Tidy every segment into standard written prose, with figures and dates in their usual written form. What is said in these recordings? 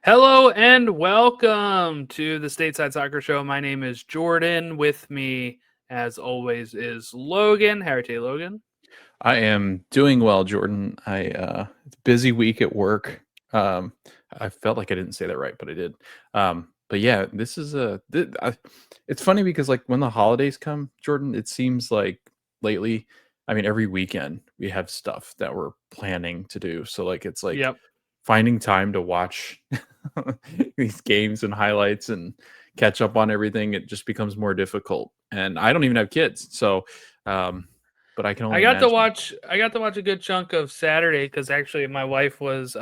Hello and welcome to the Stateside Soccer Show. My name is Jordan. With me, as always, is Logan. How are you, Logan? I am doing well, Jordan. It's a busy week at work. I felt like I didn't say that right, but I did. But yeah, this is it's funny because like when the holidays come, Jordan, it seems like lately, I mean, every weekend we have stuff that we're planning to do. So like it's like Yep. finding time to watch these games and highlights and catch up on everything. It just becomes more difficult. And I don't even have kids, so but I can I only got to imagine. watch. I got to watch a good chunk of Saturday because actually my wife was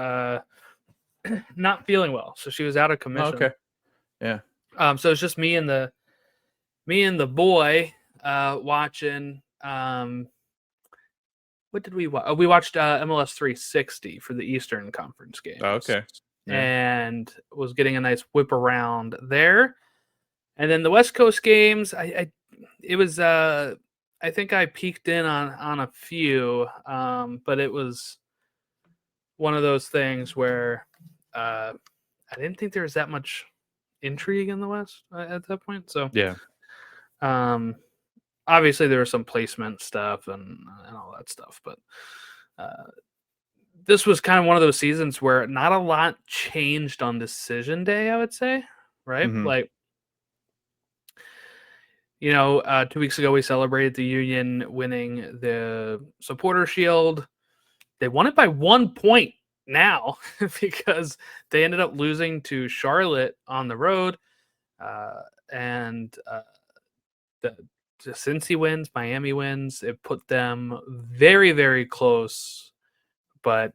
not feeling well, so she was out of Oh, commission. okay. Yeah. So it's just me and the boy watching. What did we watch? We watched MLS 360 for the Eastern Conference games. Oh, okay. Yeah. And was getting a nice whip around there. And then the West Coast games, it was I think I peeked in on a few, but it was one of those things where I didn't think there was that much intrigue in the West at that point. So Yeah. um, obviously there was some placement stuff and all that stuff, but this was kind of one of those seasons where not a lot changed on decision day, I would say, right? Mhm. Like, 2 weeks ago we celebrated the Union winning the Supporter Shield. They won it by 1 point now because they ended up losing to Charlotte on the road. And the Cincy wins, Miami wins. It put them very, very close. But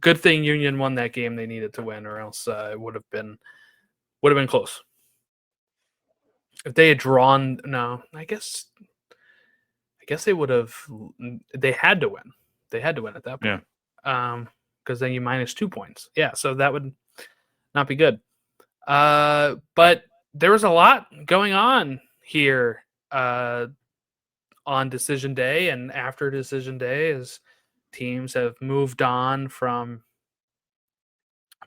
good thing Union won that game they needed to win, or else it would have been close. If they had drawn, no, I guess they would have. They had to win. They had to win at that Yeah. point. Because then you minus 2 points. Yeah, so that would not be good. But there was a lot going on here on decision day and after decision day as teams have moved on from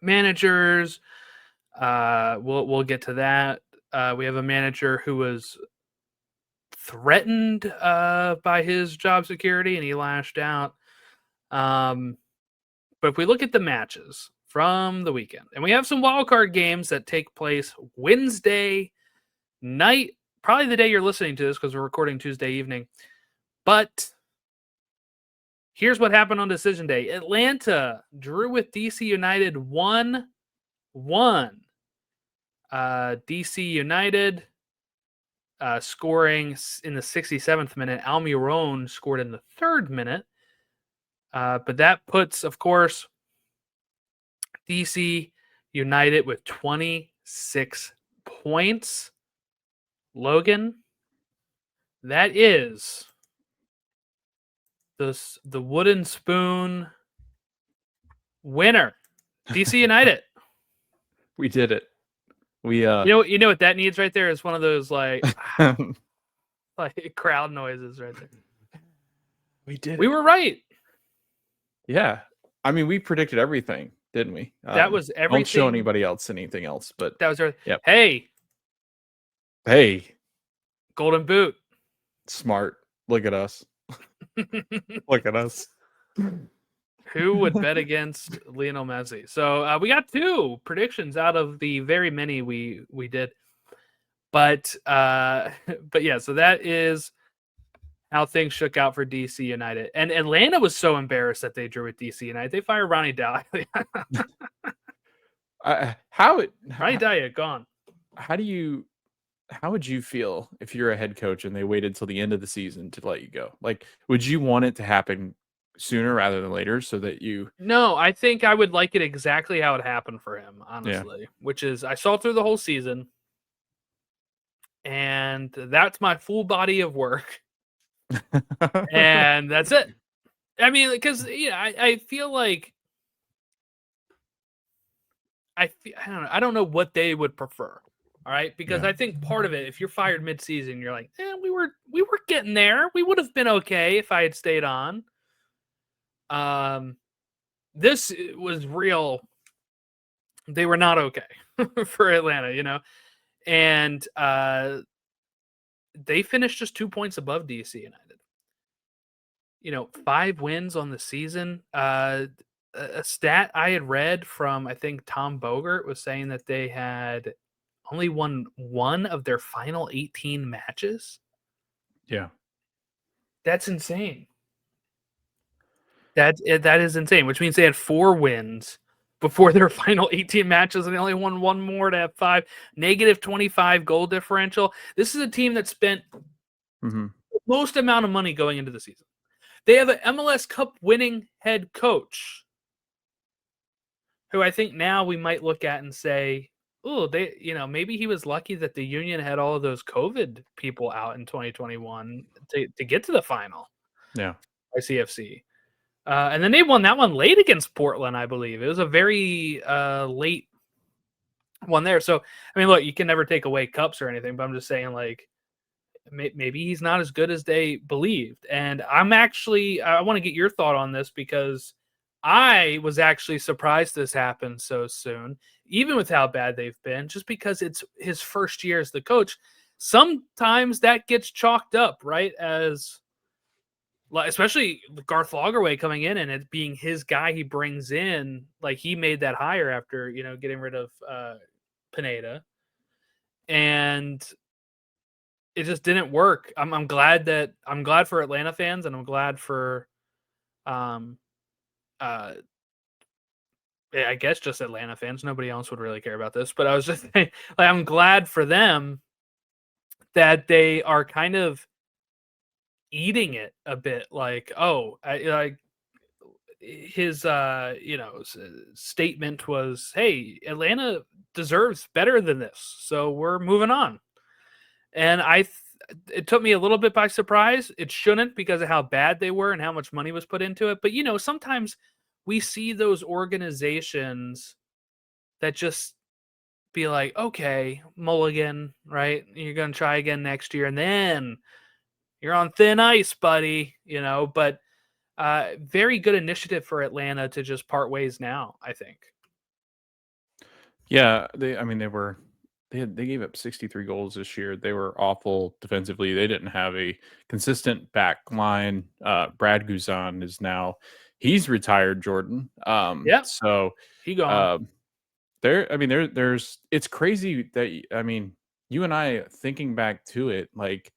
managers. We'll get to that. We have a manager who was threatened by his job security and he lashed out. But if we look at the matches from the weekend, and we have some wild card games that take place Wednesday night, probably the day you're listening to this because we're recording Tuesday evening. But here's what happened on decision day. Atlanta drew with DC United 1-1. DC United scoring in the 67th minute. Almiron scored in the 3rd minute. But that puts, of course, DC United with 26 points. Logan, that is the wooden spoon winner. DC United. We did it. We You know what that needs right there is one of those like crowd noises right there. we did We it. were right. Yeah. I mean, we predicted everything, didn't we? That was everything. Don't show anybody else anything else, but that was everything. Yep. Hey, Hey, Golden Boot. smart. Look at us. Look at us. Who would bet against Lionel Messi? So we got 2 predictions out of the very many we did. But yeah, so that is how things shook out for DC United. And Atlanta was so embarrassed that they drew with DC United. They fired Ronny Deila. Ronny Deila gone. How would you feel if you're a head coach and they waited till the end of the season to let you go? Like, would you want it to happen sooner rather than later so that you? No, I think I would like it exactly how it happened for him, honestly, which is I saw through the whole season and that's my full body of work. And that's it. I mean, because I feel like I don't know what they would prefer. All right, because I think part of it, if you're fired mid-season, you're like, we were getting there. We would have been okay if I had stayed on. This was real they were not okay for Atlanta, and they finished just 2 points above DC United. 5 wins on the season. A stat I had read from, I think, Tom Bogert was saying that they had only won one of their final 18 matches. Yeah. That's insane. That is insane, which means they had 4 wins before their final 18 matches, and they only won one more to have 5. Negative 25 goal differential. This is a team that spent the most amount of money going into the season. They have an MLS Cup winning head coach, who I think now we might look at and say, oh, maybe he was lucky that the Union had all of those COVID people out in 2021 to get to the final. Yeah. By CFC. And then they won that one late against Portland, I believe. It was a very late one there. So, I mean, look, you can never take away cups or anything, but I'm just saying, like, maybe he's not as good as they believed. And I want to get your thought on this, because I was actually surprised this happened so soon, even with how bad they've been, just because it's his first year as the coach. Sometimes that gets chalked up, right, as especially Garth Lagerwey coming in and it being his guy he brings in. Like, he made that hire after, getting rid of Pineda. And it just didn't work. I'm glad for Atlanta fans, and I'm glad for I guess just Atlanta fans. Nobody else would really care about this, but I was just saying, like, I'm glad for them that they are kind of eating it a bit. Like, his statement was, hey, Atlanta deserves better than this, so we're moving on. And it took me a little bit by surprise. It shouldn't, because of how bad they were and how much money was put into it. But sometimes we see those organizations that just be like, okay, mulligan, right? You're going to try again next year, and then you're on thin ice, buddy. But very good initiative for Atlanta to just part ways now, I think. Yeah, they gave up 63 goals this year. They were awful defensively. They didn't have a consistent back line. Brad Guzan he's retired, Jordan. Yeah, So he gone. there's it's crazy that you and I, thinking back to it, like,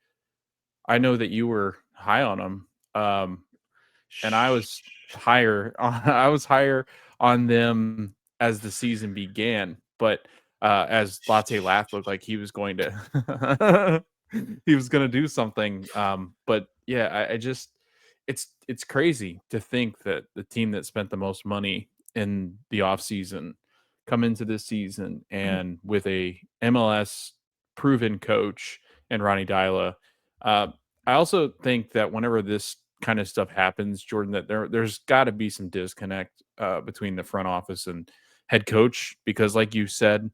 I know that you were high on him. And I was higher on them as the season began, but as Latte Lath looked like he was going to do something. But yeah, I just it's crazy to think that the team that spent the most money in the offseason come into this season, and with a MLS proven coach and Ronny Deila. I also think that whenever this kind of stuff happens, Jordan, that there's got to be some disconnect between the front office and head coach, because, like you said,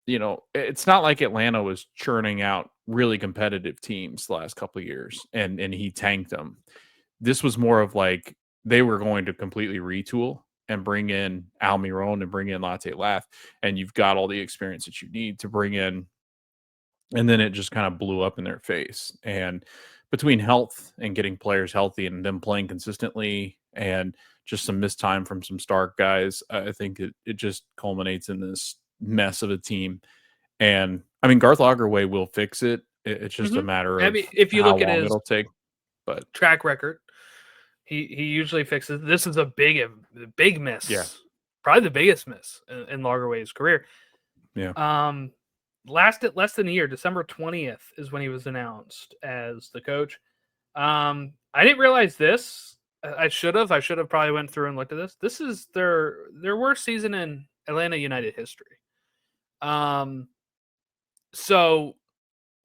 it's not like Atlanta was churning out really competitive teams the last couple of years and he tanked them. This was more of like they were going to completely retool and bring in Almiron and bring in Latte Lath, and you've got all the experience that you need to bring in. And then it just kind of blew up in their face. And between health and getting players healthy and them playing consistently and just some missed time from some star guys, I think it just culminates in this mess of a team. And I mean, Garth Lagerway will fix it. It's just a matter of if you how look at long his it'll take. But track record, he usually fixes. This is a big miss. yeah, Probably the biggest miss in Lagerway's career. yeah. Lasted less than a year. December 20th is when he was announced as the coach. I didn't realize this. I should have probably went through and looked at this. This is their worst season in Atlanta United history. So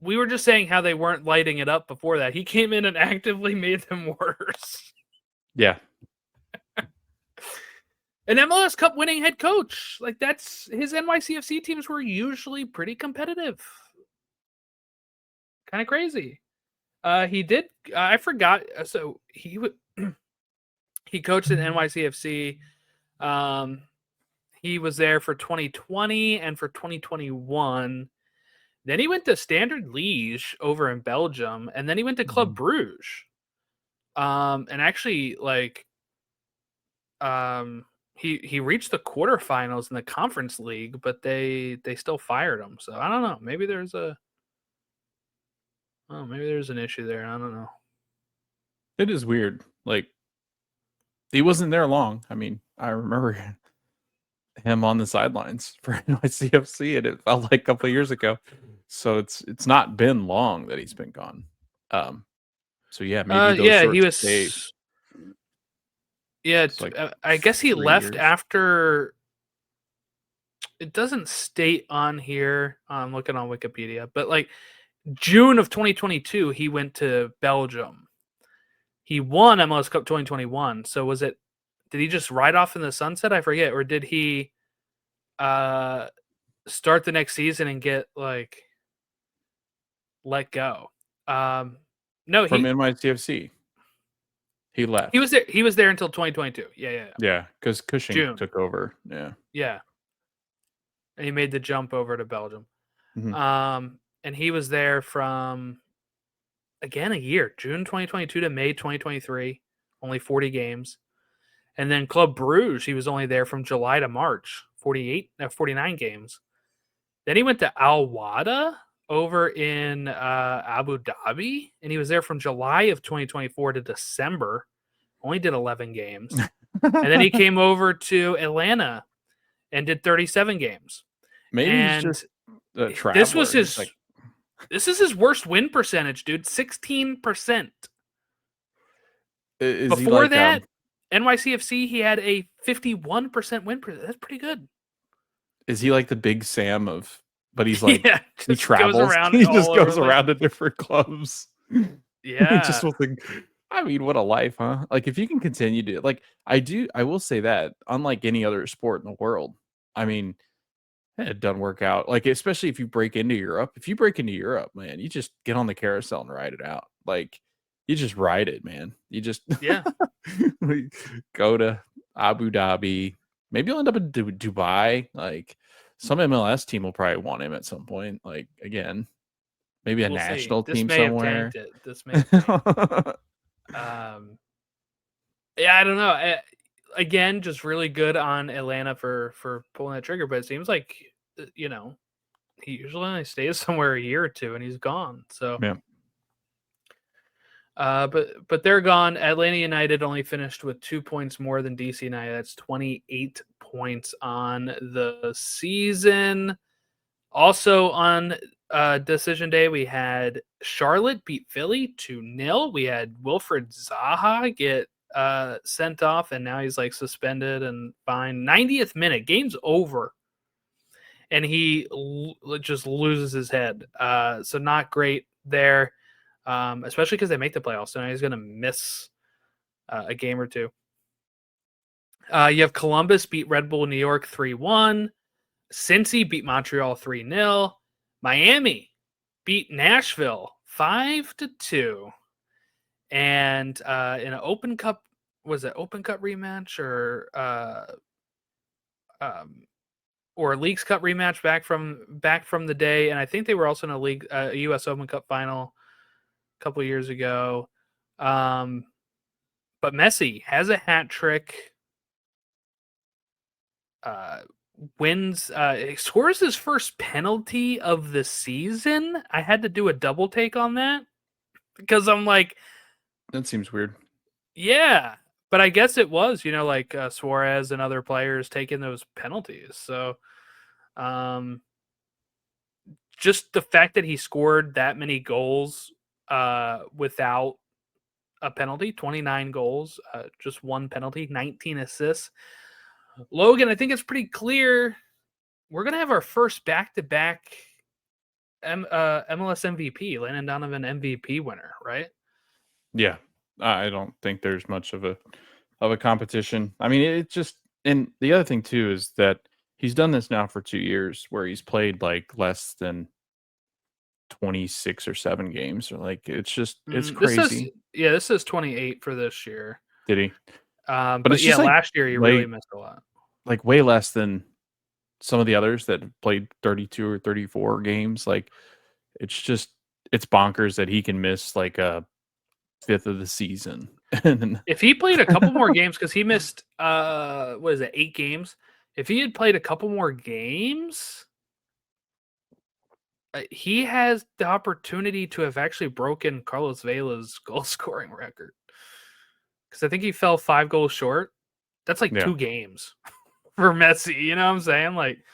we were just saying how they weren't lighting it up before that. He came in and actively made them worse. Yeah. An MLS Cup winning head coach. Like, that's his NYCFC teams were usually pretty competitive. Kind of crazy. He did. I forgot. So he coached at NYCFC. He was there for 2020 and for 2021. Then he went to Standard Liège over in Belgium, and then he went to Club Bruges. And actually, like, he reached the quarterfinals in the Conference League, but they still fired him. So I don't know. Maybe there's an issue there. I don't know. It is weird. Like, he wasn't there long. I mean, I remember him on the sidelines for NYCFC, and it felt like a couple of years ago. So it's not been long that he's been gone. So yeah, maybe those short he was. stays. Yeah, like I guess he 3 left years. after. It doesn't state on here. I'm looking on Wikipedia, but like June of 2022, he went to Belgium. He won MLS Cup 2021. So was it? Did he just ride off in the sunset? I forget, or did he start the next season and get like let go? No, From NYCFC. He left. He was there. He was there until 2022. Yeah, because Cushing June. took over. Yeah. And he made the jump over to Belgium. Mhm. And he was there from again a year, June 2022 to May 2023, only 40 games. And then Club Bruges, he was only there from July to March, 49 games. Then he went to Al Wada over in Abu Dhabi, and he was there from July of 2024 to December. Only did 11 games. And then he came over to Atlanta and did 37 games. Maybe and he's just a traveler. this was his this is his worst win percentage, dude. 16%. Before that, NYCFC, he had a 51% win percentage. That's pretty good. Is he like the Big Sam of? But he's like he travels. Around he just goes around to different clubs. Yeah, he just will think. I mean, what a life, huh? Like, if you can continue to like, I will say that unlike any other sport in the world, I mean, it doesn't work out. Like, especially if you break into Europe. If you break into Europe, man, you just get on the carousel and ride it out. Like, you just ride it, man. You just go to Abu Dhabi. Maybe you'll end up in Dubai. Like, some MLS team will probably want him at some point. Like, again, maybe a national team somewhere. This may have tanked it. Yeah, I don't know. Again, just really good on Atlanta for pulling that trigger, but it seems like he usually only stays somewhere a year or two and he's gone. So yeah. But they're gone. Atlanta United only finished with 2 points more than DC United. That's 28 points on the season. Also on decision day, we had Charlotte beat Philly 2-0. We had Wilfred Zaha get sent off, and now he's like suspended and fined. 90th minute, game's over, and he just loses his head. So not great there, especially because they make the playoffs. So now he's going to miss a game or two. You have Columbus beat Red Bull New York 3-1. Cincy beat Montreal 3-0. Miami beat Nashville 5-2. And in an Open Cup, was it Open Cup rematch or Leagues Cup rematch back from the day? And I think they were also in a U.S. Open Cup final a couple of years ago. But Messi has a hat trick. Scores his first penalty of the season. I had to do a double take on that because I'm like, that seems weird. Yeah, but I guess it was, like Suarez and other players taking those penalties. So, just the fact that he scored that many goals without a penalty, 29 goals, just one penalty, 19 assists. Logan, I think it's pretty clear we're going to have our first back-to-back MLS MVP, Landon Donovan MVP winner, right? Yeah, I don't think there's much of a competition. I mean, it just, and the other thing too is that he's done this now for 2 years where he's played like less than 26 or 7 games, or like it's crazy. This is 28 for this year. Did he? But yeah, last year he really missed a lot. Like way less than some of the others that played 32 or 34 games. Like, it's bonkers that he can miss like a fifth of the season. And If he played a couple more games, because he missed 8 games. If he had played a couple more games, he has the opportunity to have actually broken Carlos Vela's goal scoring record. Because I think he fell 5 goals short. That's like 2 games for Messi. You know what I'm saying? Like,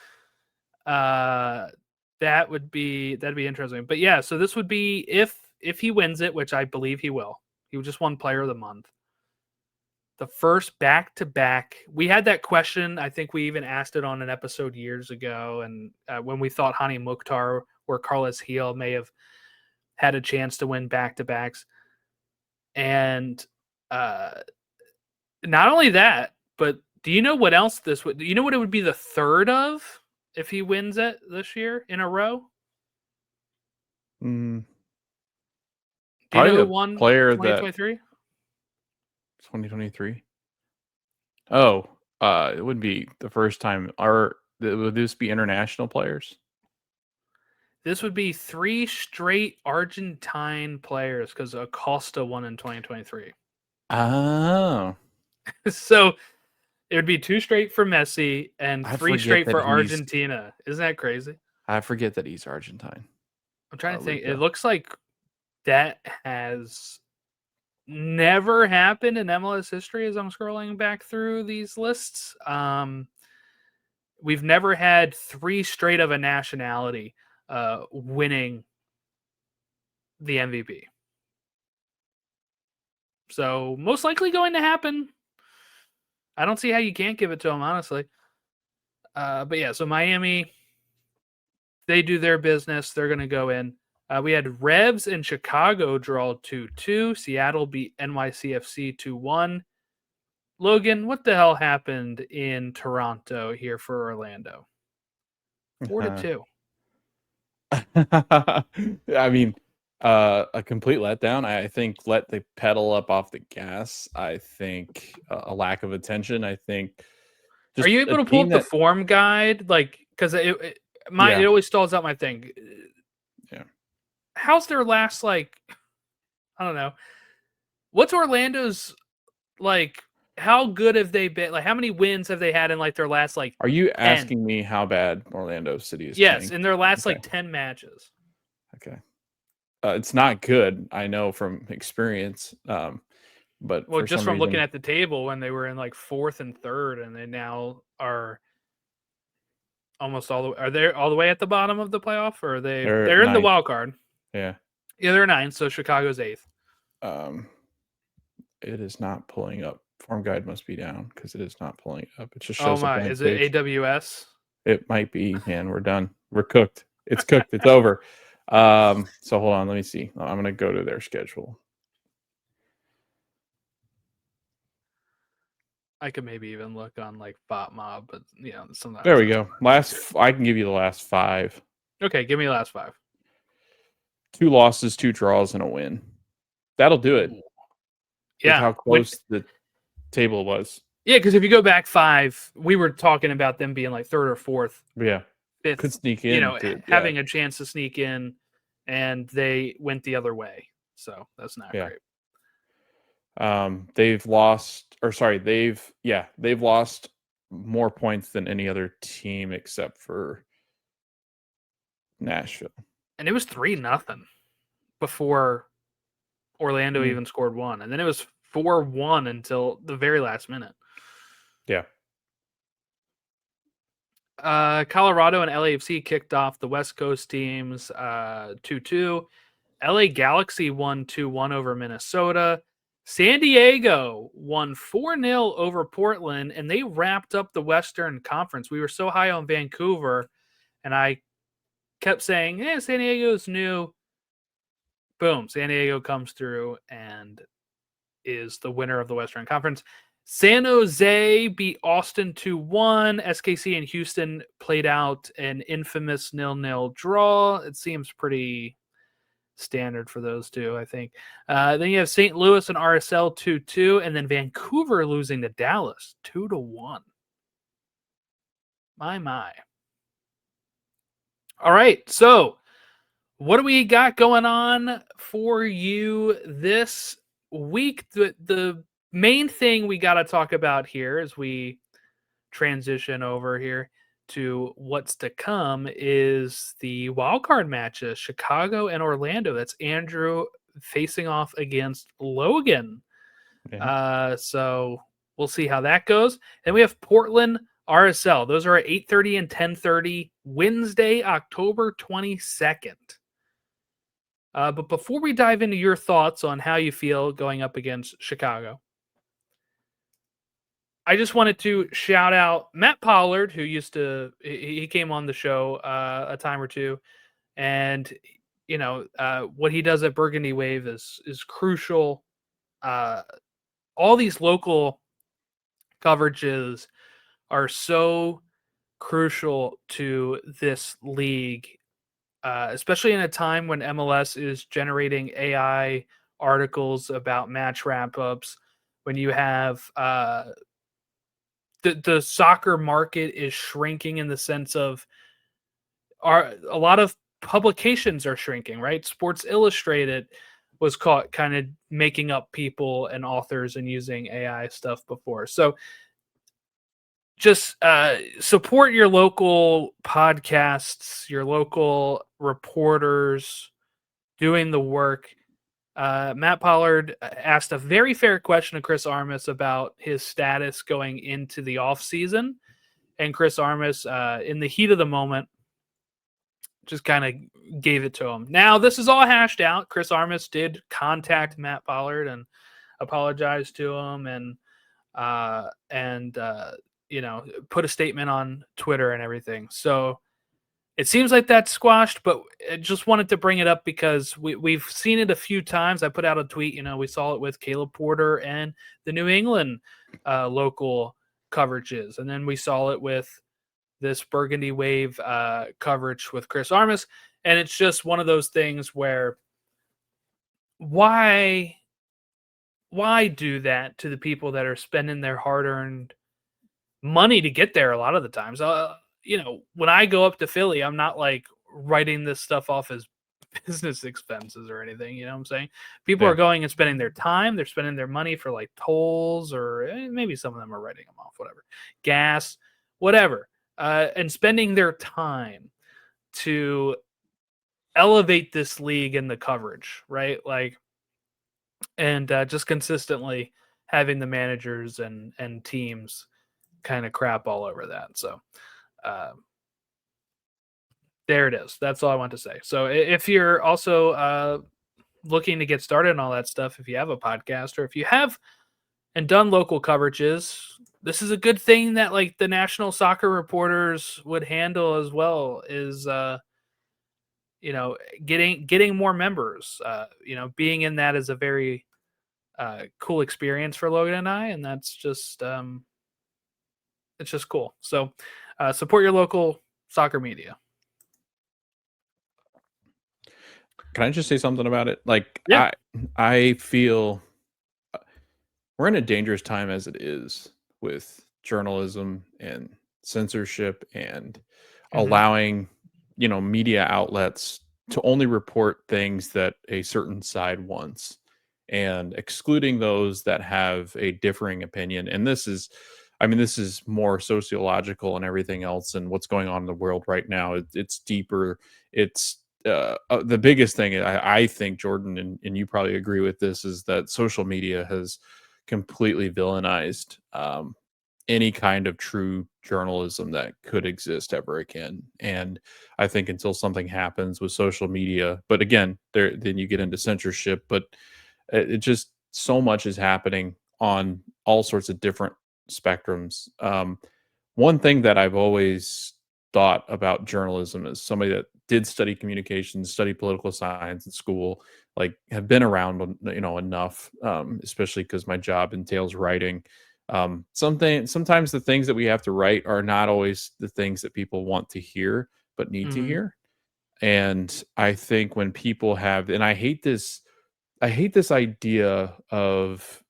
that'd be interesting. But yeah, so this would be if he wins it, which I believe he will. He just won Player of the Month. The first back-to-back. We had that question. I think we even asked it on an episode years ago, and when we thought Hani Mukhtar or Carlos Heel may have had a chance to win back-to-backs. And not only that, but do you know what else this would? Do you know what it would be the third of if he wins it this year in a row? do you know who won player 2023? 2023. Oh, it wouldn't be the first time. Would this be international players? This would be 3 straight Argentine players because Acosta won in 2023. Oh. So it would be 2 straight for Messi and 3 straight for Argentina. Isn't that crazy? I forget that he's Argentine. I'm trying to think. It looks like that has never happened in MLS history as I'm scrolling back through these lists. We've never had 3 straight of a nationality winning the MVP. So most likely going to happen. I don't see how you can't give it to him, honestly. But yeah, so Miami, they do their business. They're going to go in. We had Revs and Chicago draw 2-2. Seattle beat NYCFC 2-1. Logan, what the hell happened in Toronto here for Orlando? 4-2. I mean, a complete letdown. I think let the pedal up off the gas. I think a lack of attention. I think. Are you able to pull up the form guide? Like, because it always stalls out my thing. Yeah. How's their last, like, I don't know. What's Orlando's, like, how good have they been? Like, how many wins have they had in, like, their last, like, Are you 10? asking me how bad Orlando City is Yes, playing? in their last, like, 10 matches. Okay. It's not good, I know from experience. But well, just from looking at the table when they were in, like, 4th and 3rd, and they now are almost all the way. Are they all the way at the bottom of the playoff, or are they're in the wild card? Yeah. Yeah, they're 9th, so Chicago's 8th. It is not pulling up. Form guide must be down because it is not pulling up. It just Oh shows a my, blank is page. it AWS? It might be, man. We're done. We're cooked. It's cooked. It's over. So hold on. Let me see. I'm going to go to their schedule. I could maybe even look on like Bot Mob, but you know, sometimes. There we go. I can give you the last 5. Okay, give me the last 5. 2 losses, 2 draws, and a win. That'll do it. Yeah. How close the table was. Yeah, because if you go back 5, we were talking about them being like 3rd or 4th. Yeah. 5th, could sneak in. You know, having a chance to sneak in, and they went the other way. So that's not great. They've lost more points than any other team except for Nashville. And it was 3-0 before Orlando even scored 1. And then it was 4-1 until the very last minute. Yeah. Colorado and LAFC kicked off the West Coast teams 2-2. LA Galaxy won 2-1 over Minnesota. San Diego won 4-0 over Portland, and they wrapped up the Western Conference. We were so high on Vancouver, and I kept saying, San Diego's new. Boom, San Diego comes through and is the winner of the Western Conference. San Jose beat Austin 2-1. SKC and Houston played out an infamous 0-0 draw. It seems pretty standard for those two, I think. Then you have St. Louis and RSL 2-2, and then Vancouver losing to Dallas 2-1. My. All right. So, what do we got going on for you this week? The main thing we got to talk about here as we transition over here to what's to come is the wild card matches, Chicago and Orlando. That's Andrew facing off against Logan. Yeah. So we'll see how that goes. And we have Portland RSL. Those are at 8:30 and 10:30 Wednesday, October 22nd. But before we dive into your thoughts on how you feel going up against Chicago, I just wanted to shout out Matt Pollard, who he came on the show a time or two, and what he does at Burgundy Wave is crucial. All these local coverages are so crucial to this league, especially in a time when MLS is generating AI articles about match wrap ups. When you have the soccer market is shrinking in the sense of a lot of publications are shrinking, right? Sports Illustrated was caught kind of making up people and authors and using AI stuff before. So just support your local podcasts, your local reporters doing the work. Matt Pollard asked a very fair question to Chris Armas about his status going into the offseason. And Chris Armas, in the heat of the moment, just kind of gave it to him. Now, this is all hashed out. Chris Armas did contact Matt Pollard and apologize to him and put a statement on Twitter and everything. So it seems like that's squashed, but I just wanted to bring it up because we've seen it a few times. I put out a tweet, we saw it with Caleb Porter and the New England local coverages. And then we saw it with this Burgundy Wave coverage with Chris Armas. And it's just one of those things where why do that to the people that are spending their hard-earned money to get there a lot of the times? When I go up to Philly, I'm not like writing this stuff off as business expenses or anything. You know what I'm saying? People Yeah. are going and spending their time. They're spending their money for like tolls or maybe some of them are writing them off, whatever, gas, whatever, and spending their time to elevate this league in the coverage, right? Like, and just consistently having the managers and teams kind of crap all over that. So there it is. That's all I want to say. So if you're also looking to get started and all that stuff, if you have a podcast or if you have and done local coverages, this is a good thing that like the national soccer reporters would handle as well is getting more members. Being in that is a very cool experience for Logan and I, and that's just it's just cool. So support your local soccer media. Can I just say something about it? Like Yeah. I feel we're in a dangerous time as it is with journalism and censorship and Mm-hmm. allowing, media outlets to only report things that a certain side wants and excluding those that have a differing opinion. And this is more sociological and everything else and what's going on in the world right now. It's deeper. It's the biggest thing I think, Jordan, and you probably agree with this, is that social media has completely villainized any kind of true journalism that could exist ever again. And I think until something happens with social media, but again, then you get into censorship, but it just so much is happening on all sorts of different spectrums. One thing that I've always thought about journalism as somebody that did study communications, study political science in school, like have been around, enough, especially because my job entails writing. Sometimes the things that we have to write are not always the things that people want to hear, but need to Mm-hmm. hear. And I think when people have, and I hate this idea of,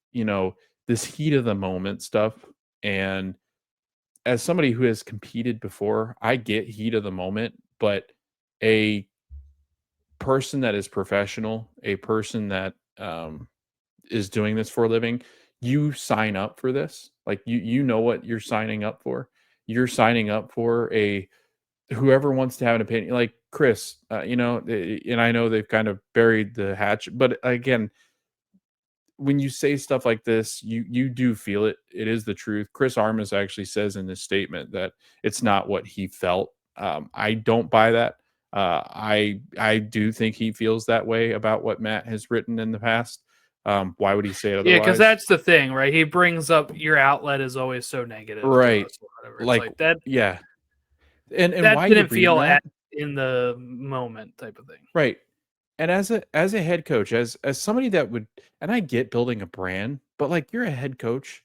this heat of the moment stuff. And as somebody who has competed before, I get heat of the moment, but a person that is professional, a person that is doing this for a living, you sign up for this. Like you know what you're signing up for. You're signing up for a whoever wants to have an opinion, like Chris. And I know they've kind of buried the hatch, but again, when you say stuff like this, you do feel it. It is the truth. Chris Armas actually says in this statement that it's not what he felt. I don't buy that. I do think he feels that way about what Matt has written in the past. Why would he say it Yeah, because otherwise? that's the thing, right? He brings up your outlet is always so negative to Right. us or whatever. It's Like, like that yeah. And that why you didn't read feel that? in the moment type of thing. Right. And as a head coach, as somebody that would, and I get building a brand, but like you're a head coach,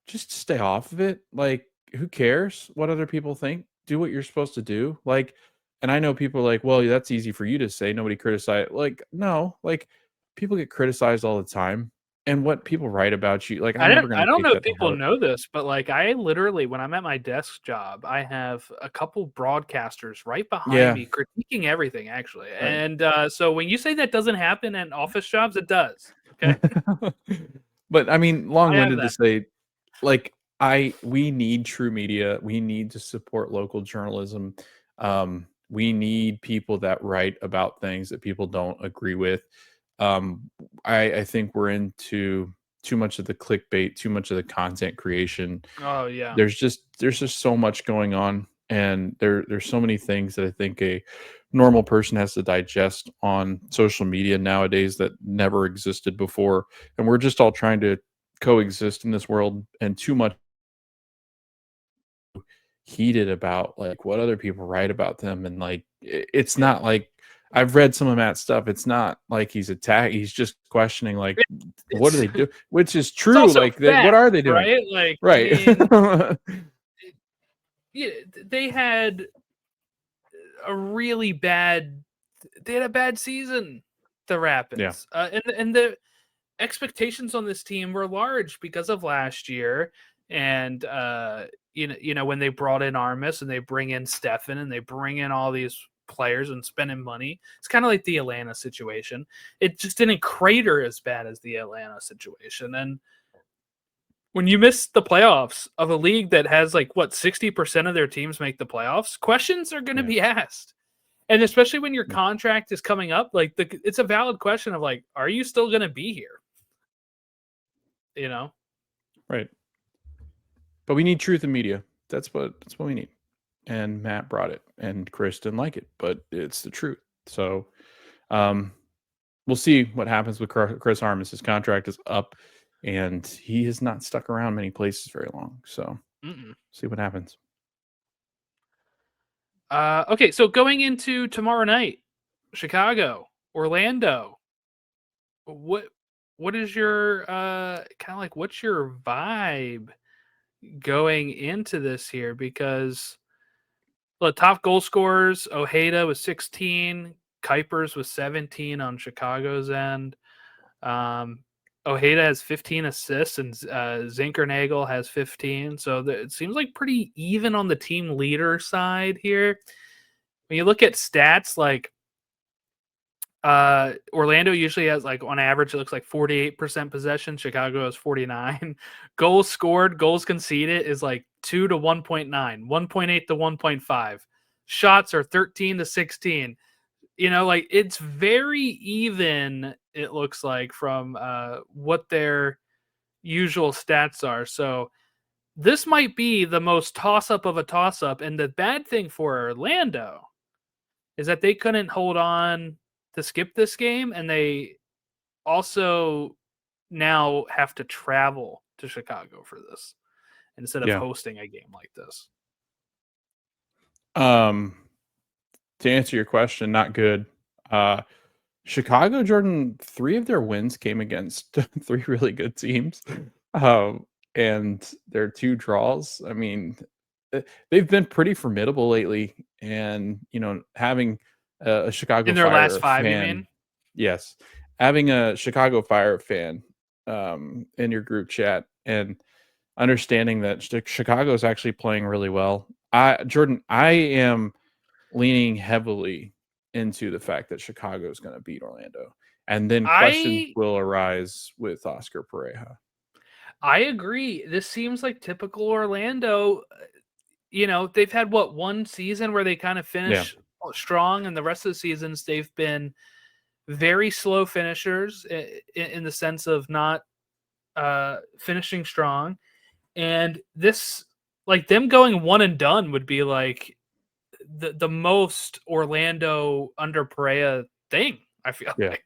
just stay off of it. Like, who cares what other people think? Do what you're supposed to do. Like, and I know people are like, well, that's easy for you to say. Nobody criticize. Like, no, like people get criticized all the time. And what people write about you, like, I'm never I gonna don't take know if that to people heart. know this, but like I literally when I'm at my desk job, I have a couple broadcasters right behind Yeah, me critiquing everything actually. right. And so when you say that doesn't happen in office jobs, it does. Okay. But I mean, I have long-winded to that. say, like, we need true media. We need to support local journalism. We need people that write about things that people don't agree with. Um, I think we're into too much of the clickbait, too much of the content creation. Oh yeah. There's just so much going on, and there's so many things that I think a normal person has to digest on social media nowadays that never existed before, and we're just all trying to coexist in this world, and too much heated about like what other people write about them, and like it's Yeah. not like I've read some of Matt's stuff. It's not like he's just questioning like what do It's they do, which is it's true. also Like what fact, are they doing? right? Like I Right. mean, yeah, they had a really bad they had a bad season, the Yeah. Rapids. And the expectations on this team were large because of last year and when they brought in Armis and they bring in Stefan and they bring in all these players and spending money. It's kind of like the Atlanta situation. It just didn't crater as bad as the Atlanta situation. And when you miss the playoffs of a league that has like what 60% of their teams make the playoffs, questions are going to Yeah. be asked. And especially when your Yeah. contract is coming up, like it's a valid question of like, are you still going to be here? You know? Right. But we need truth in media. That's what we need. And Matt brought it, and Chris didn't like it, but it's the truth. So um, we'll see what happens with Chris Armas. His contract is up, and he has not stuck around many places very long. So Mm-mm. see what happens. Okay, so going into tomorrow night, Chicago, Orlando. What what is your kind of like what's your vibe going into this here? Because the top goal scorers, Ojeda was 16, Kuipers was 17 on Chicago's end. Um, Ojeda has 15 assists and Zinkernagel has 15. So it seems like pretty even on the team leader side here. When you look at stats, like Orlando usually has like on average it looks like 48% possession. Chicago has 49. Goals scored, goals conceded is like 2 to 1.9, 1.8 to 1.5. Shots are 13 to 16. Like it's very even, it looks like, from what their usual stats are. So this might be the most toss up of a toss up. And the bad thing for Orlando is that they couldn't hold on to skip this game, and they also now have to travel to Chicago for this instead of Yeah. hosting a game like this. Um, to answer your question, not good. Uh, Chicago, Jordan, 3 of their wins came against 3 really good teams. And their 2 draws, I mean, they've been pretty formidable lately, and, having a Chicago In their last Fire five, you fan. mean? Yes. Having a Chicago Fire fan, in your group chat and understanding that Chicago is actually playing really well. Jordan, I am leaning heavily into the fact that Chicago is going to beat Orlando. And then questions I will arise with Oscar Pereja. I agree. This seems like typical Orlando. You know, they've had one season where they kind of Yeah. finish strong, and the rest of the seasons they've been very slow finishers in the sense of not finishing strong. And this, like them going one and done, would be like the most Orlando under Perea thing. I feel Yeah. like.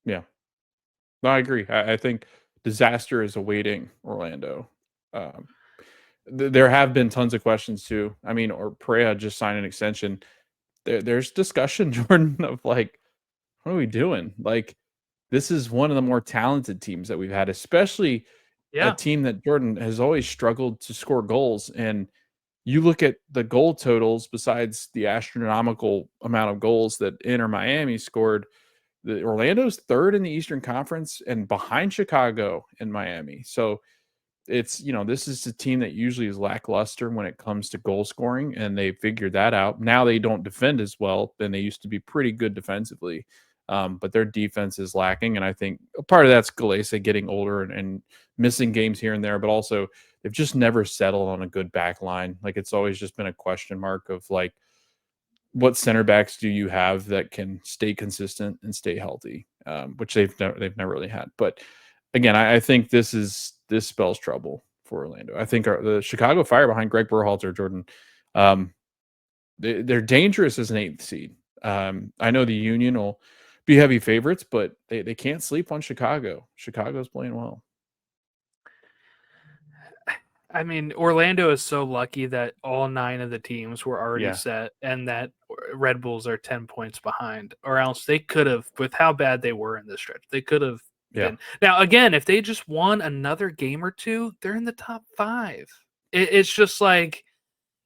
Yeah. No, I agree. I think disaster is awaiting Orlando. Um, there have been tons of questions too. I mean, or Perea just signed an extension. There's discussion, Jordan, of like, what are we doing? Like, this is one of the more talented teams that we've had, especially a Yeah, team that Jordan has always struggled to score goals. And you look at the goal totals, besides the astronomical amount of goals that Inter Miami scored, the Orlando's third in the Eastern Conference and behind Chicago and Miami. So it's, this is a team that usually is lackluster when it comes to goal scoring, and they figured that out. Now they don't defend as well, and they used to be pretty good defensively. But their defense is lacking, and I think a part of that's Galese getting older and missing games here and there, but also they've just never settled on a good back line. Like, it's always just been a question mark of like, what center backs do you have that can stay consistent and stay healthy, which they've never really had. But again, I think this spells trouble for Orlando. I think the Chicago Fire behind Greg Berhalter, Jordan, they're dangerous as an 8th seed. I know the Union will be heavy favorites, but they can't sleep on Chicago. Chicago's playing well. I mean, Orlando is so lucky that all 9 of the teams were already Yeah. set, and that Red Bulls are 10 points behind, or else they could have, with how bad they were in this stretch, they could have Yeah. been. Now, again, if they just won another game or two, they're in the top 5. It's just like,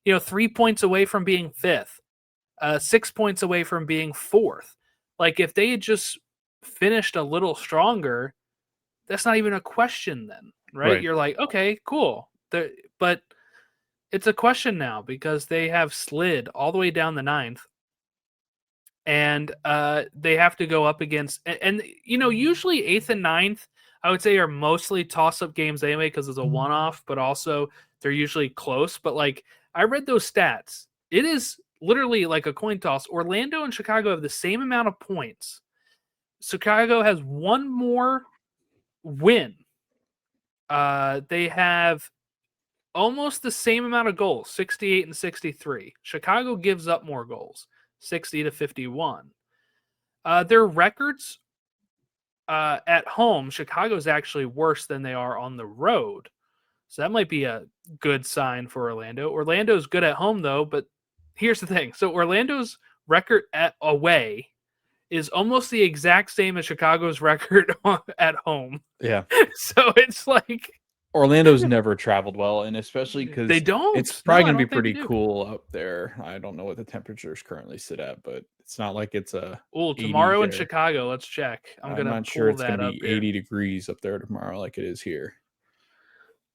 3 points away from being 5th, 6 points away from being 4th. Like, if they had just finished a little stronger, that's not even a question then, right? Right. You're like, okay, cool. But it's a question now because they have slid all the way down the 9th, and they have to go up against and usually 8th and 9th, I would say, are mostly toss-up games anyway because it's a one-off, but also they're usually close. But like, I read those stats. It is literally like a coin toss. Orlando and Chicago have the same amount of points. Chicago has one more win. They have almost the same amount of goals, 68 and 63. Chicago gives up more goals, 60 to 51. Their records at home, Chicago's actually worse than they are on the road. So that might be a good sign for Orlando. Orlando's good at home, though, but here's the thing. So Orlando's record at away is almost the exact same as Chicago's record at home. Yeah. So it's like, Orlando's never traveled well, and especially they because don't. it's No, probably I going to be don't think they pretty do. cool up there. I don't know what the temperatures currently sit at, but it's not like it's a Oh, 80 tomorrow in here. Chicago. Let's check. I'm I'm gonna not sure pull it's going that to up be here. 80 degrees up there tomorrow like it is here.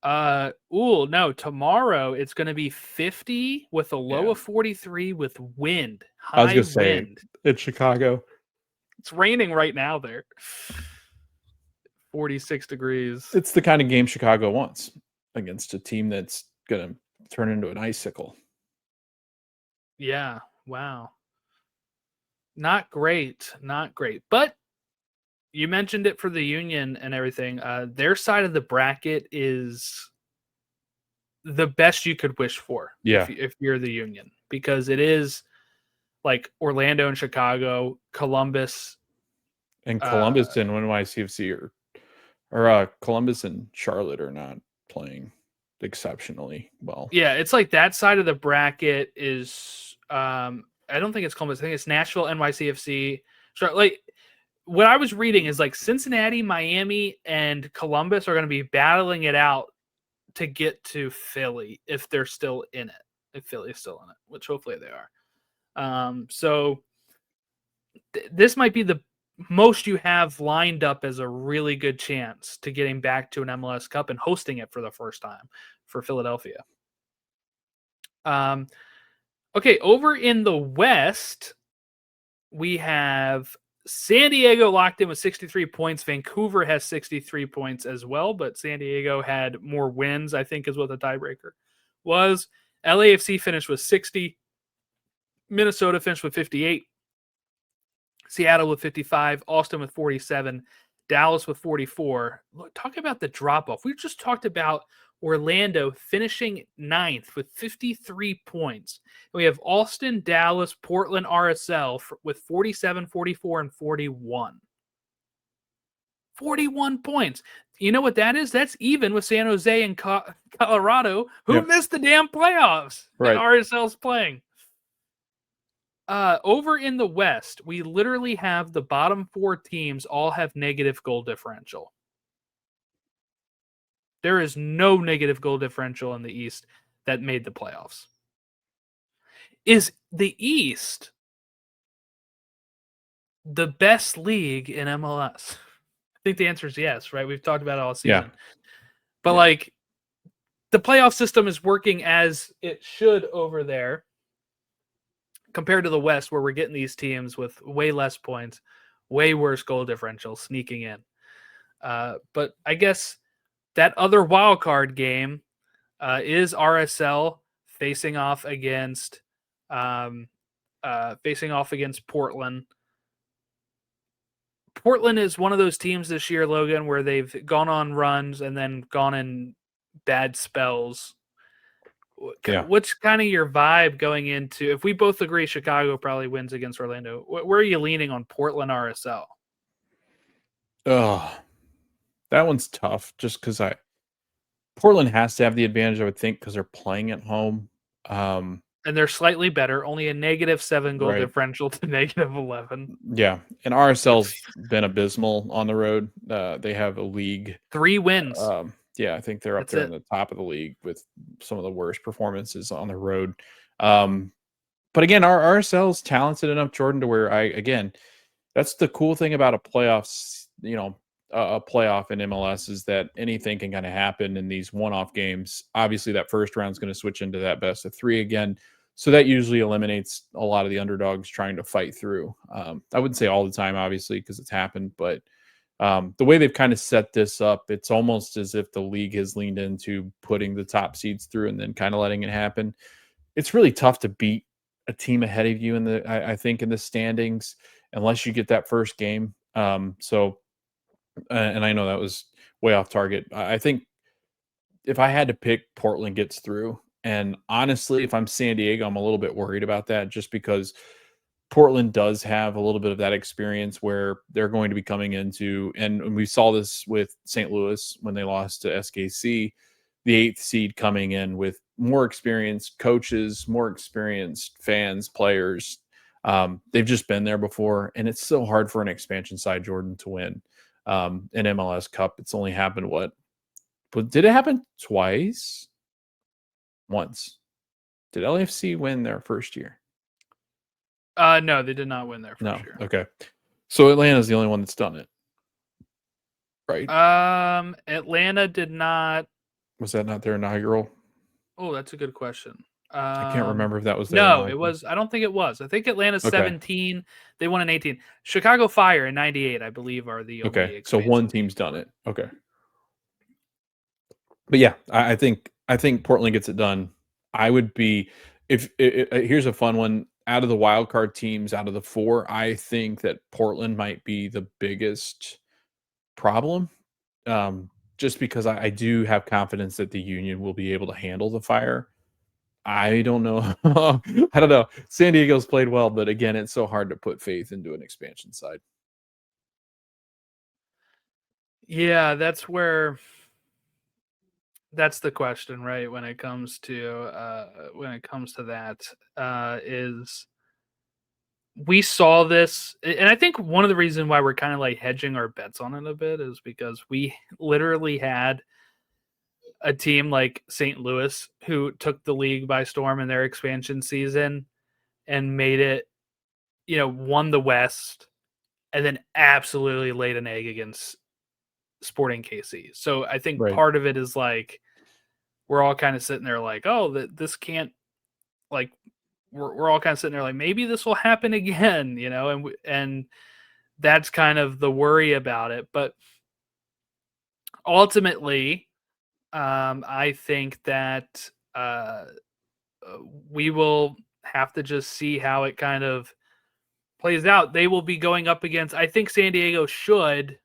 No, tomorrow it's gonna be 50 with a low Yeah. of 43 with wind, I was high going to say, wind. it's Chicago. It's raining right now there. 46 degrees. It's the kind of game Chicago wants against a team that's going to turn into an icicle. Yeah, wow. Not great, not great. But you mentioned it for the Union and everything. Their side of the bracket is the best you could wish for Yeah. if you're the Union, because it is like Orlando and Chicago, Columbus, And Columbus and NYCFC or Columbus and Charlotte are not playing exceptionally well. yeah, it's like that side of the bracket is I don't think it's Columbus. I think it's Nashville, NYCFC. Like, what I was reading is like Cincinnati, Miami, and Columbus are going to be battling it out to get to Philly if they're still in it. If Philly is still in it, which hopefully they are. So this might be the most you have lined up as a really good chance to getting back to an MLS Cup and hosting it for the first time for Philadelphia. Okay, over in the West, we have San Diego locked in with 63 points. Vancouver has 63 points as well, but San Diego had more wins, I think, is what the tiebreaker was. LAFC finished with 60. Minnesota finished with 58. Seattle with 55. Austin with 47. Dallas with 44. Look, talk about the drop off. We just talked about Orlando finishing ninth with 53 points. We have Austin, Dallas, Portland, RSL with 47, 44, and 41. 41 points. You know what that is? That's even with San Jose and Colorado, who missed the damn playoffs. Right. And RSL's playing. Over in the West, we literally have the bottom four teams all have negative goal differential. There is no negative goal differential in the East that made the playoffs. Is the East the best league in MLS? I think the answer is yes, right? We've talked about it all season. But like the playoff system is working as it should over there compared to the West, where we're getting these teams with way less points, way worse goal differential sneaking in. But I guess that other wild card game is RSL facing off against Portland. Portland is one of those teams this year, Logan, where they've gone on runs and then gone in bad spells. What's kind of your vibe going into, if we both agree Chicago probably wins against Orlando, where are you leaning on Portland RSL? Oh, that one's tough just because Portland has to have the advantage, I would think, because they're playing at home. And they're slightly better, only a -7 goal differential to -11. Yeah, and RSL's been abysmal on the road. They have a league 3 wins. I think they're up there in the top of the league with some of the worst performances on the road. But again, our RSL's talented enough, Jordan, to where that's the cool thing about a playoffs, a playoff in MLS is that anything can kind of happen in these one-off games. Obviously, that first round is going to switch into that best of 3 again. So that usually eliminates a lot of the underdogs trying to fight through. I wouldn't say all the time, obviously, because it's happened, but the way they've kind of set this up, it's almost as if the league has leaned into putting the top seeds through and then kind of letting it happen. It's really tough to beat a team ahead of you I think in the standings, unless you get that first game. And I know that was way off target. I think if I had to pick, Portland gets through. And honestly, if I'm San Diego, I'm a little bit worried about that just because Portland does have a little bit of that experience where they're going to be coming into, and we saw this with St. Louis when they lost to SKC, the 8th seed coming in with more experienced coaches, more experienced fans, players. They've just been there before, and it's so hard for an expansion side, Jordan, to win an MLS Cup. It's only happened but did it happen twice? Once. Did LAFC win their first year? No, they did not win their first year. Okay. So Atlanta's the only one that's done it. Right? Atlanta did not. Was that not their inaugural? Oh, that's a good question. I can't remember if that was their inaugural. It was. I don't think it was. I think Atlanta's 17. They won in 18. Chicago Fire in 98, I believe, are the only. So one team's done it. Okay. But yeah, I think Portland gets it done. I would be if here's a fun one. Out of the wild card teams, out of the 4, I think that Portland might be the biggest problem. Just because I do have confidence that the Union will be able to handle the Fire. I don't know. I don't know. San Diego's played well, but again, it's so hard to put faith into an expansion side. Yeah, that's the question, right? When it comes to that, is we saw this, and I think one of the reasons why we're kind of like hedging our bets on it a bit is because we literally had a team like St. Louis who took the league by storm in their expansion season and made it, won the West, and then absolutely laid an egg against Sporting KC. So I think part of it is like we're all kind of sitting there like, oh, this can't, like, we're all kind of sitting there like, maybe this will happen again, and that's kind of the worry about it. But ultimately, I think that we will have to just see how it kind of plays out. They will be going up against, I think San Diego should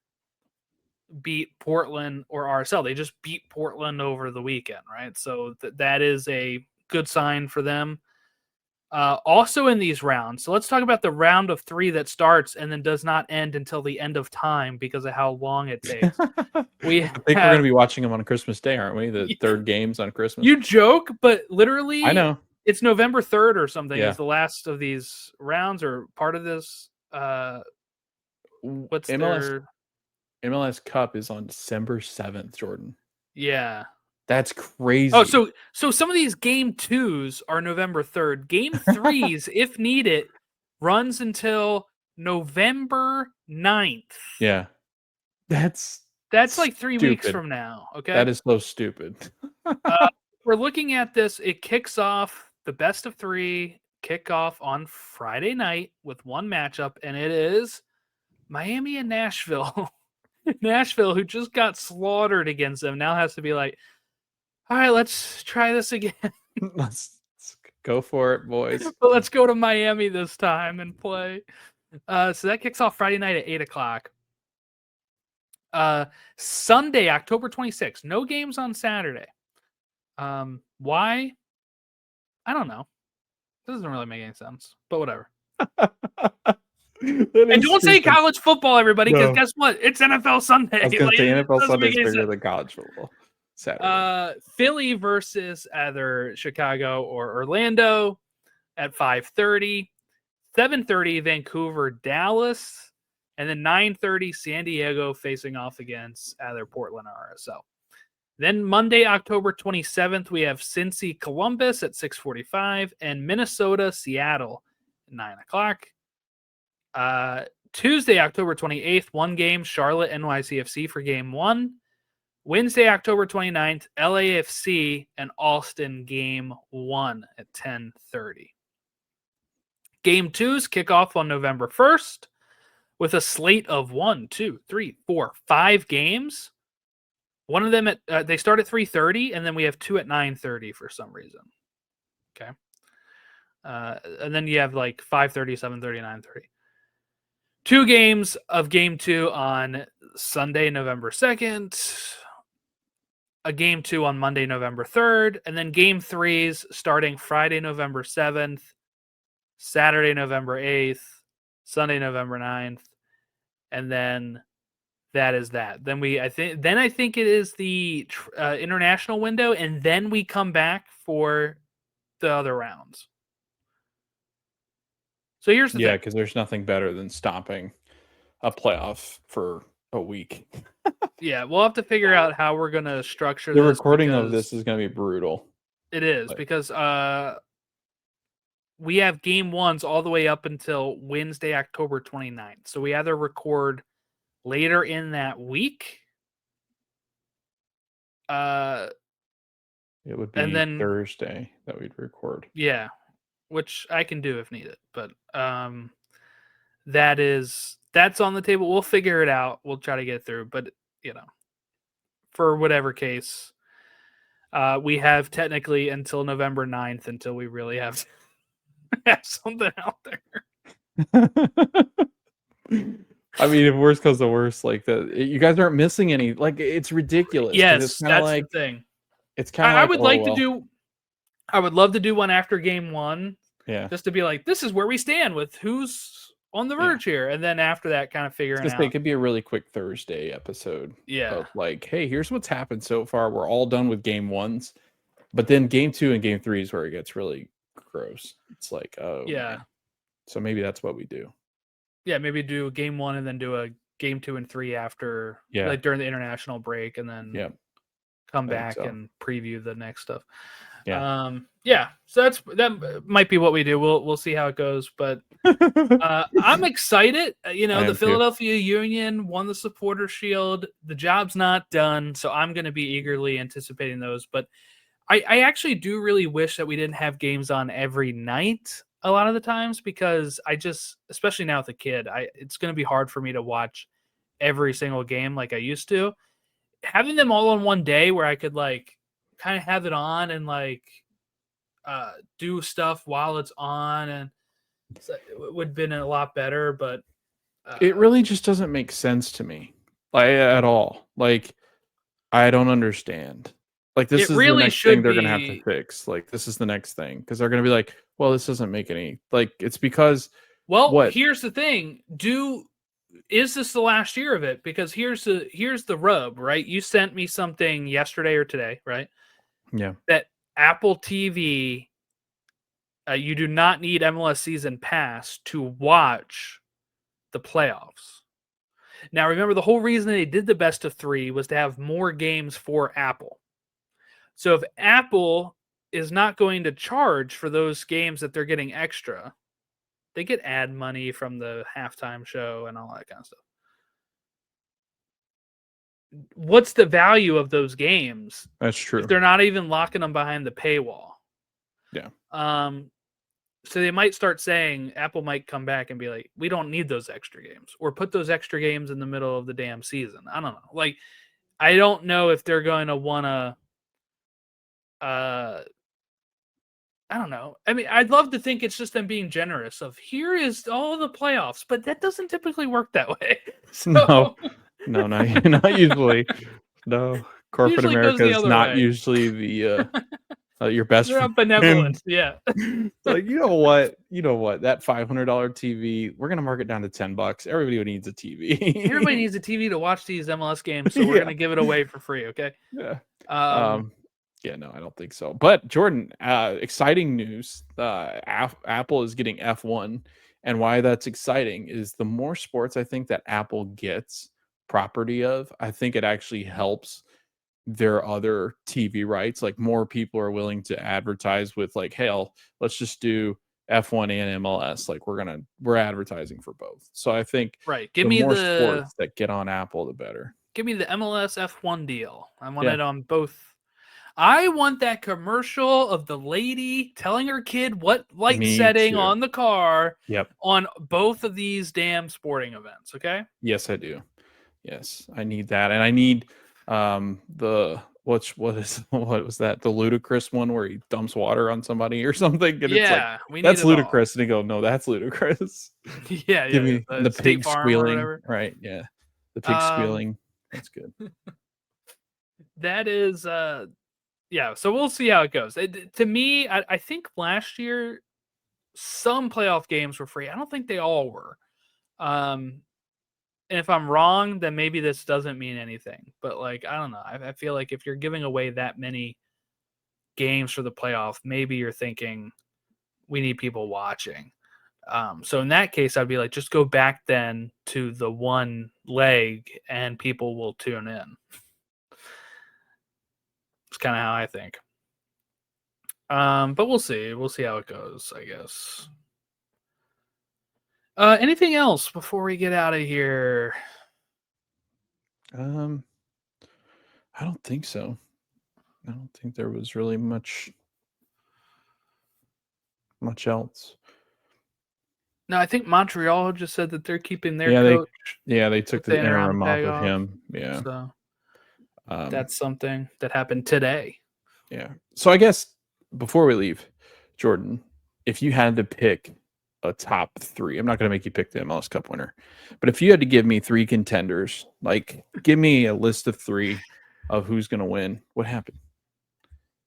beat Portland or RSL. They just beat Portland over the weekend, right? So that is a good sign for them. Also in these rounds, so let's talk about the round of 3 that starts and then does not end until the end of time because of how long it takes. I think we're going to be watching them on Christmas Day, aren't we? The third games on Christmas. You joke, but literally, I know it's November 3rd or something. Yeah. Is the last of these rounds or part of this? What's MLS Cup is on December 7th, Jordan. Yeah. That's crazy. Oh, so some of these game 2s are November 3rd. Game 3s, if needed, runs until November 9th. Yeah. That's like 3 weeks from now. Okay. That is so stupid. We're looking at this. It kicks off the best of 3 kickoff on Friday night with one matchup, and it is Miami and Nashville. Nashville, who just got slaughtered against them, now has to be like, all right, let's try this again. Let's go for it, boys. But let's go to Miami this time and play. So that kicks off Friday night at 8:00. Sunday, October 26th. No games on Saturday. Why? I don't know. This doesn't really make any sense, but whatever. And don't say college football, everybody, because guess what? It's NFL Sunday. I was going to say NFL Sunday is bigger than college football. Saturday. Philly versus either Chicago or Orlando at 5:30, 7:30 Vancouver, Dallas, and then 9:30 San Diego facing off against either Portland or RSL. Then Monday, October 27th, we have Cincy Columbus at 6:45 and Minnesota Seattle at 9:00. Tuesday, October 28th, one game, Charlotte NYCFC for game 1. Wednesday, October 29th, LAFC and Alston game 1 at 10:30. Game 2s kick off on November 1st with a slate of 5 games. One of them they start at 3:30, and then we have 2 at 9:30 for some reason. Okay. And then you have like 5:30, 7:30, 9:30. 2 games of game 2 on Sunday, November 2nd. A game 2 on Monday, November 3rd, and then game 3s starting Friday, November 7th, Saturday, November 8th, Sunday, November 9th, and then that is that. Then I think it is the international window, and then we come back for the other rounds. So here's the thing. Yeah, because there's nothing better than stopping a playoff for a week. Yeah, we'll have to figure out how we're going to structure the recording of this is going to be brutal. It is, because we have game 1s all the way up until Wednesday, October 29th. So we either record later in that week. It would be Thursday that we'd record. Yeah, which I can do if needed. But that's on the table. We'll figure it out. We'll try to get it through. But, for whatever case, we have technically until November 9th until we really have something out there. I mean, if worst comes to worst, like you guys aren't missing any. Like, it's ridiculous. Yes, that's the thing. It's kind of. I would I would love to do one after game 1. Yeah. Just to be like, this is where we stand with who's on the verge here, and then after that, kind of figuring out. It could be a really quick Thursday episode. Yeah. Of like, hey, here's what's happened so far. We're all done with game 1s, but then game 2 and game 3 is where it gets really gross. It's like, oh yeah. Man. So maybe that's what we do. Yeah, maybe do game 1 and then do a game 2 and 3 after, like during the international break, and then come back and preview the next stuff. Yeah. So that might be what we do. We'll see how it goes, but I'm excited. The Philadelphia Union won the Supporter Shield. The job's not done, so I'm going to be eagerly anticipating those. But I actually do really wish that we didn't have games on every night a lot of the times, because especially now with a kid, it's going to be hard for me to watch every single game like I used to. Having them all on one day where I could like kind of have it on and like do stuff while it's on, and so it would have been a lot better. But It really just doesn't make sense to me, like, at all. Like, I don't understand. Like, this it is the really next thing should they're gonna have to be. fix. Like, this is the next thing because they're gonna be like, well, this doesn't make any like. It's because Well, what? here's the thing. Is this the last year of it? Because here's the rub, right? You sent me something yesterday or today, right? Yeah, That Apple TV, you do not need MLS Season Pass to watch the playoffs. Now, remember, the whole reason they did the best of 3 was to have more games for Apple. So if Apple is not going to charge for those games that they're getting extra, they get ad money from the halftime show and all that kind of stuff. What's the value of those games that's if true. they're not even locking them behind the paywall? Yeah, So they might start saying, Apple might come back and be like, we don't need those extra games, or put those extra games in the middle of the damn season. I don't know. Like, I don't know if they're going to want to, I don't know. I mean, I'd love to think it's just them being generous of here is all the playoffs, but that doesn't typically work that way. no, So no, not usually. No, corporate usually goes America the is other not way. usually the your best They're not friend. benevolent. Yeah. Like, you know what? You know what? That $500 TV, we're gonna mark it down to $10. Everybody needs a Everybody TV. needs a TV to watch these MLS games, so we're Yeah, going to give it away for free. Okay. yeah. Um, Um, yeah, no, I don't think so. But Jordan, exciting news. Apple is getting F1, and why that's exciting is the more sports I think that Apple gets property of, I think it actually helps their other TV rights. Like, more people are willing to advertise with like, hey, let's just do F1 and MLS. Like, we're advertising for both. So I think right. the more sports that get on Apple, the better. Give me the MLS F1 deal. I want Yeah, it on both. I want that commercial of the lady telling her kid what light me setting too. on the car Yep. on both of these damn sporting events. Okay. Yes, I do. Yes, I need that, and I need the what was that, the ludicrous one where he dumps water on somebody or something, and it's like, Yeah, we need that's it all. ludicrous, and they go, no, that's ludicrous. Yeah, Give yeah. me The the State pig Farm or squealing, whatever. right? Yeah, the pig Um, squealing. That's good. that is yeah. So we'll see how it goes. To me, I think last year some playoff games were free. I don't think they all were. Um, And if I'm wrong, then maybe this doesn't mean anything. But like, I don't know. I feel like if you're giving away that many games for the playoff, maybe you're thinking we need people watching. So in that case, I'd be like, just go back then to the one leg, and people will tune in. It's kind of how I think. But we'll see. We'll see how it goes, I guess. Anything else before we get out of here? Um, I don't think so. I don't think there was really much else. No, I think Montreal just said that they're keeping their Yeah, coach they took with the the interim interim off tag of off. him. Yeah. So Um, that's something that happened today. Yeah. So I guess before we leave, Jordan, if you had to pick a top three, I'm not going to make you pick the MLS Cup winner, but if you had to give me three contenders, like give me a list of three of who's going to win, what happened?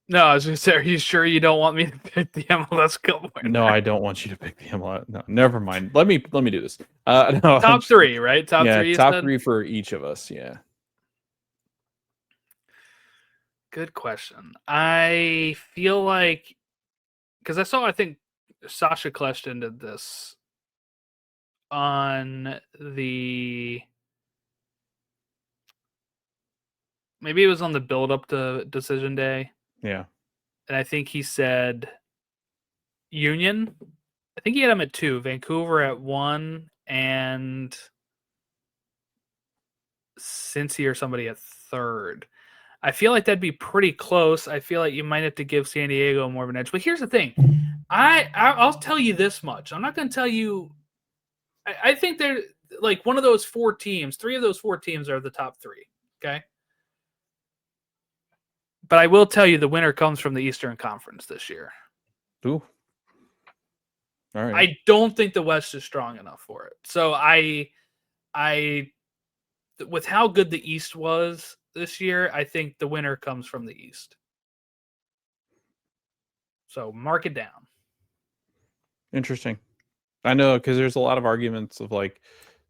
No, I was going to say, are you sure you don't want me to pick the MLS Cup winner? No, I don't want you to pick the MLS. No, never mind. Let me do this. No, I'm Top just kidding. three, right? Top Yeah, three, you top said? three for each of us. Yeah. Good question. I feel like, because I think Sasha Kleshton did this on maybe it was on the build up to decision day. Yeah. And I think he said Union. I think he had them at 2, Vancouver at 1, and Cincy or somebody at 3rd. I feel like that'd be pretty close. I feel like you might have to give San Diego more of an edge. But here's the thing. I'll tell you this much. I'm not going to tell you. I think they're like one of those 4 teams. 3 of those 4 teams are the top 3. Okay. But I will tell you the winner comes from the Eastern Conference this year. Ooh. All right. I don't think the West is strong enough for it. So I with how good the East was this year, I think the winner comes from the East. So mark it down. Interesting. I know, because there's a lot of arguments of like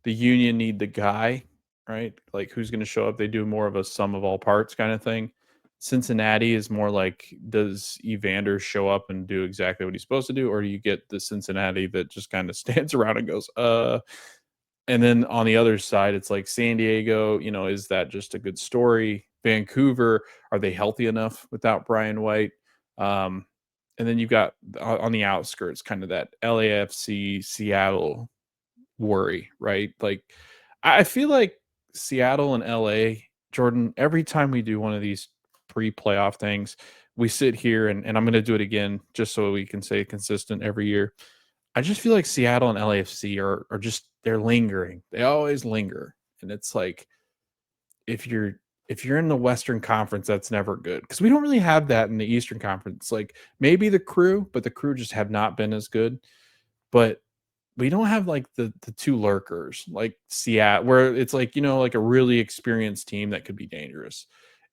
the Union need the guy, right? Like who's going to show up? They do more of a sum of all parts kind of thing. Cincinnati is more like, does Evander show up and do exactly what he's supposed to do, or do you get the Cincinnati that just kind of stands around and goes, And then on the other side, it's like San Diego, is that just a good story? Vancouver, are they healthy enough without Brian White? And then you've got on the outskirts kind of that LAFC Seattle worry, right? Like I feel like Seattle and LA, Jordan, every time we do one of these pre-playoff things, we sit here and I'm going to do it again just so we can stay consistent every year. I just feel like Seattle and LAFC are just, they're lingering. They always linger. And it's like, if you're in the Western Conference, that's never good, because we don't really have that in the Eastern Conference. Like maybe the Crew, but the Crew just have not been as good. But we don't have like the 2 lurkers like Seattle, where it's like, like a really experienced team that could be dangerous.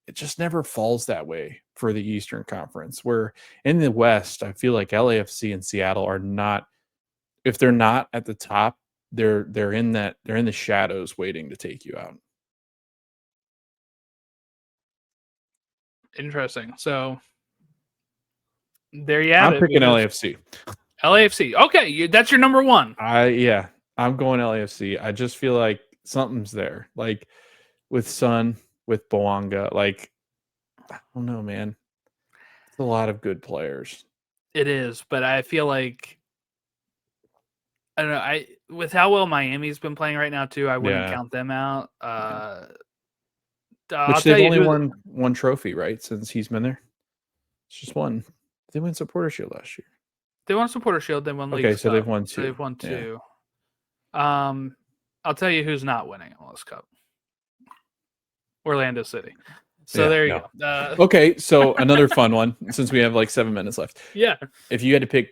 It just never falls that way for the Eastern Conference, where in the West, I feel like LAFC and Seattle are not, if they're not at the top, they're in the shadows waiting to take you out. Interesting. So there you have it. I'm picking LAFC. LAFC. Okay, that's your number 1. I'm going LAFC. I just feel like something's there. Like with Sun, with Boanga, like I don't know, man. It's a lot of good players. It is, but I feel like I don't know. With how well Miami's been playing right now too, I wouldn't count them out. Which they've only won 1 trophy, right? Since he's been there. It's just 1. They won Supporter Shield last year. They won Supporter Shield. They won League. Okay, so they've won 2. They've won 2. Yeah. I'll tell you who's not winning MLS Cup. Orlando City. So there you go. Okay, so another fun one, since we have like 7 minutes left. Yeah. If you had to pick,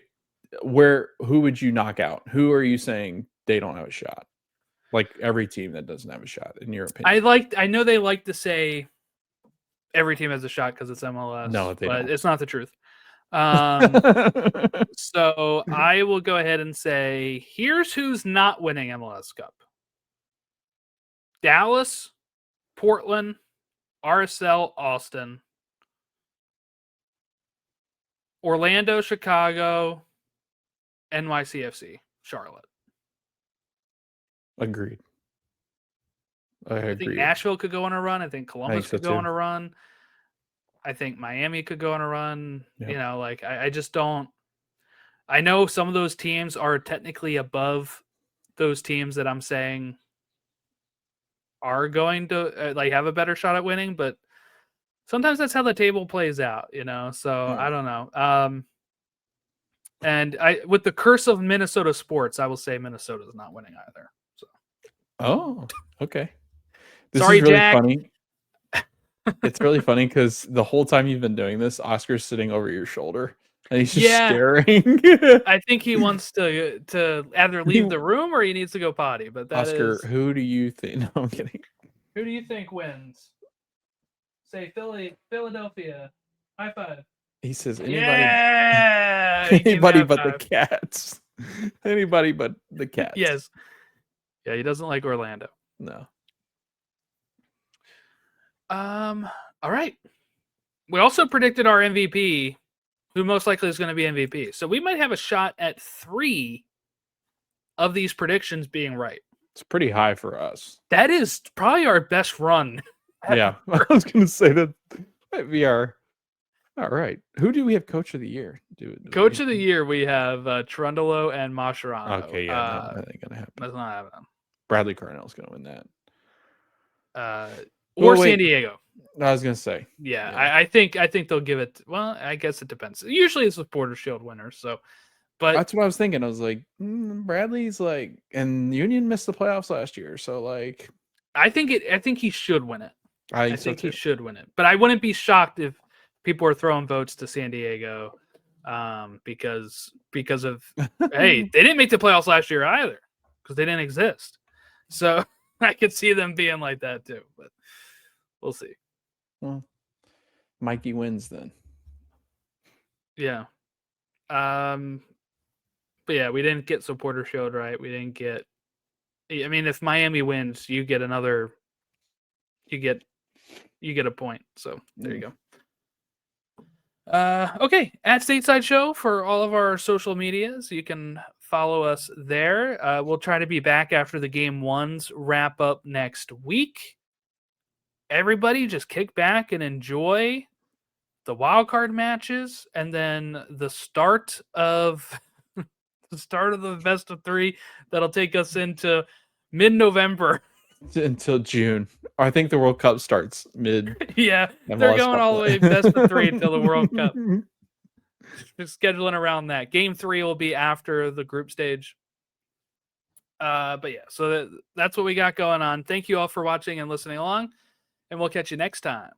who would you knock out? Who are you saying they don't have a shot? Like every team that doesn't have a shot, in your opinion. I know they like to say every team has a shot because it's MLS. No, they don't. It's not the truth. So I will go ahead and say, here's who's not winning MLS Cup: Dallas, Portland, RSL, Austin, Orlando, Chicago, NYCFC, Charlotte. Agreed. I think Nashville could go on a run. I think Columbus could go on a run. I think Miami could go on a run. Yep. I just don't. I know some of those teams are technically above those teams that I'm saying are going to have a better shot at winning, but sometimes that's how the table plays out, So I don't know. And with the curse of Minnesota sports, I will say Minnesota's not winning either. So. Oh, okay. This Sorry, is really Jack. funny. It's really funny because the whole time you've been doing this, Oscar's sitting over your shoulder and he's just staring. I think he wants to either leave the room or he needs to go potty. But Oscar, who do you think? No, I'm kidding. Who do you think wins? Say Philadelphia. High 5. He says anybody. Yeah, anybody but the Cats. Anybody but the Cats. Yes. Yeah, he doesn't like Orlando. No. All right. We also predicted our MVP, who most likely is going to be MVP. So we might have a shot at 3 of these predictions being right. It's pretty high for us. That is probably our best run. Yeah, I was going to say that might be our. All right. Who do we have Coach of the Year? Coach of the Year, we have Trundolo and Mascherano. Okay, yeah, that ain't going to happen. That's not happening. Bradley Carnell's going to win that. or Well, San wait. Diego. I was gonna say. Yeah, Yeah. I think they'll give it. Well, I guess it depends. Usually it's Supporter Shield winners. So, but That's what I was thinking. I was like, Bradley's like, and Union missed the playoffs last year, so like, I think he should win it. I I so think he too. should win it. But I wouldn't be shocked if people are throwing votes to San Diego, because of hey, they didn't make the playoffs last year either because they didn't exist. So I could see them being like that too. But we'll see. Well, Mikey wins then. Yeah. But yeah, we didn't get Supporter Shield right. We didn't get. I mean, if Miami wins, you get another. You get a point. So there you go. Okay, at Stateside Show for all of our social medias. You can follow us there. We'll try to be back after the game ones wrap up next week. Everybody just kick back and enjoy the wild card matches, and then the start of the best of 3 that'll take us into mid-November. Until June. I think the World Cup starts mid. Yeah, MLS they're going all the way best of 3 until the World Cup. Cup. Just scheduling around that. Game 3 will be after the group stage. But yeah, so that's what we got going on. Thank you all for watching and listening along, and we'll catch you next time.